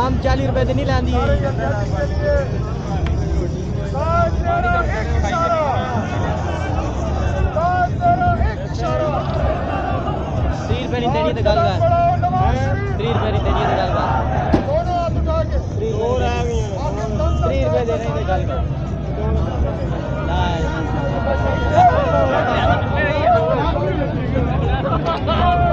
आम 40 रुपए तो नहीं लाती है 30 रुपए नहीं देनी तो गल कर 30 रुपए नहीं देनी तो गल कर 30 रुपए देने तो गल कर ना